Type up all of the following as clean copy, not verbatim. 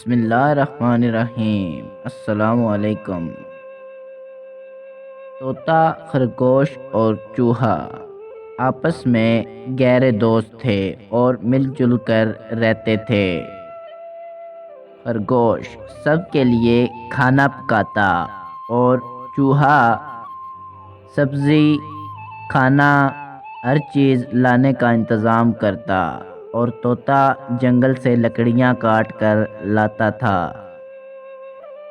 بسم اللہ الرحمن الرحیم۔ السلام علیکم۔ طوطا، خرگوش اور چوہا آپس میں گہرے دوست تھے اور مل جل کر رہتے تھے۔ خرگوش سب کے لیے کھانا پکاتا اور چوہا سبزی، کھانا، ہر چیز لانے کا انتظام کرتا اور طوطا جنگل سے لکڑیاں کاٹ کر لاتا تھا۔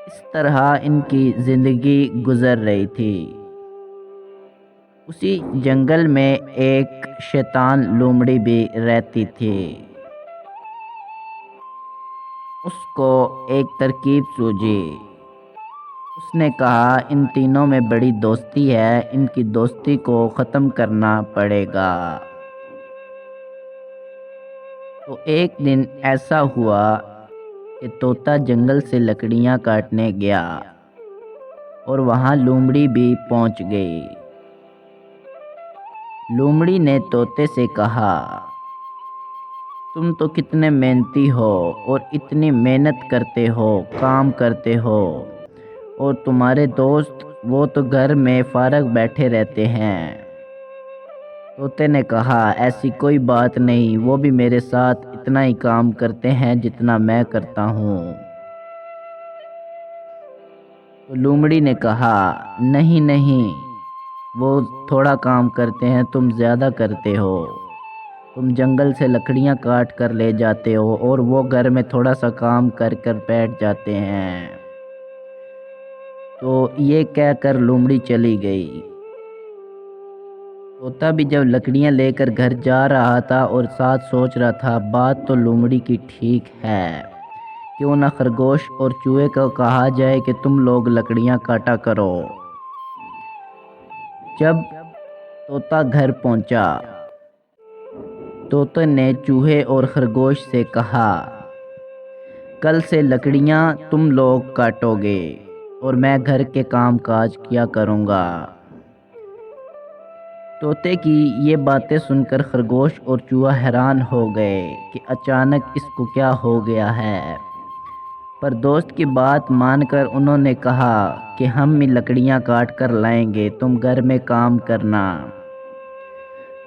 اس طرح ان کی زندگی گزر رہی تھی۔ اسی جنگل میں ایک شیطان لومڑی بھی رہتی تھی۔ اس کو ایک ترکیب سوجی۔ اس نے کہا ان تینوں میں بڑی دوستی ہے، ان کی دوستی کو ختم کرنا پڑے گا۔ تو ایک دن ایسا ہوا کہ طوطا جنگل سے لکڑیاں کاٹنے گیا اور وہاں لومڑی بھی پہنچ گئی۔ لومڑی نے طوطے سے کہا تم تو کتنے محنتی ہو اور اتنی محنت کرتے ہو، کام کرتے ہو، اور تمہارے دوست وہ تو گھر میں فارغ بیٹھے رہتے ہیں۔ طوطے نے کہا ایسی کوئی بات نہیں، وہ بھی میرے ساتھ اتنا ہی کام کرتے ہیں جتنا میں کرتا ہوں۔ تو لومڑی نے کہا نہیں، وہ تھوڑا کام کرتے ہیں، تم زیادہ کرتے ہو۔ تم جنگل سے لکڑیاں کاٹ کر لے جاتے ہو اور وہ گھر میں تھوڑا سا کام کر بیٹھ جاتے ہیں۔ تو یہ کہہ کر لومڑی چلی گئی۔ طوطا بھی جب لکڑیاں لے کر گھر جا رہا تھا اور ساتھ سوچ رہا تھا بات تو لومڑی کی ٹھیک ہے، کیوں نہ خرگوش اور چوہے کو کہا جائے کہ تم لوگ لکڑیاں کاٹا کرو۔ جب طوطا گھر پہنچا، طوطے نے چوہے اور خرگوش سے کہا کل سے لکڑیاں تم لوگ کاٹو گے اور میں گھر کے کام کاج کیا کروں گا۔ طوطے کی یہ باتیں سن کر خرگوش اور چوہا حیران ہو گئے کہ اچانک اس کو کیا ہو گیا ہے، پر دوست کی بات مان کر انہوں نے کہا کہ ہم بھی لکڑیاں کاٹ کر لائیں گے، تم گھر میں کام کرنا۔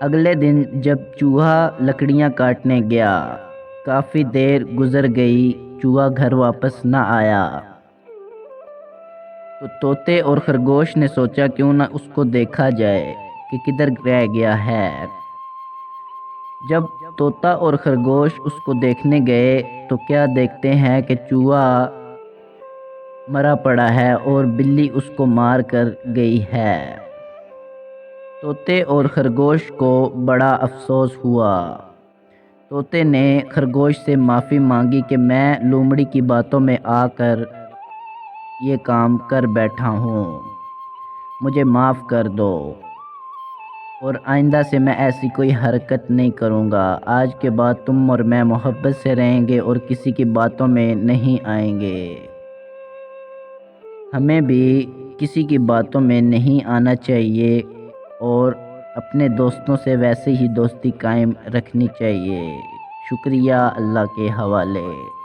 اگلے دن جب چوہا لکڑیاں کاٹنے گیا، کافی دیر گزر گئی، چوہا گھر واپس نہ آیا۔ تو طوطے اور خرگوش نے سوچا کیوں نہ اس کو دیکھا جائے کہ کدھر رہ گیا ہے۔ جب طوطا اور خرگوش اس کو دیکھنے گئے تو کیا دیکھتے ہیں کہ چوہا مرا پڑا ہے اور بلی اس کو مار کر گئی ہے۔ طوطے اور خرگوش کو بڑا افسوس ہوا۔ طوطے نے خرگوش سے معافی مانگی کہ میں لومڑی کی باتوں میں آ کر یہ کام کر بیٹھا ہوں، مجھے معاف کر دو، اور آئندہ سے میں ایسی کوئی حرکت نہیں کروں گا۔ آج کے بعد تم اور میں محبت سے رہیں گے اور کسی کی باتوں میں نہیں آئیں گے۔ ہمیں بھی کسی کی باتوں میں نہیں آنا چاہیے اور اپنے دوستوں سے ویسے ہی دوستی قائم رکھنی چاہیے۔ شکریہ، اللہ کے حوالے۔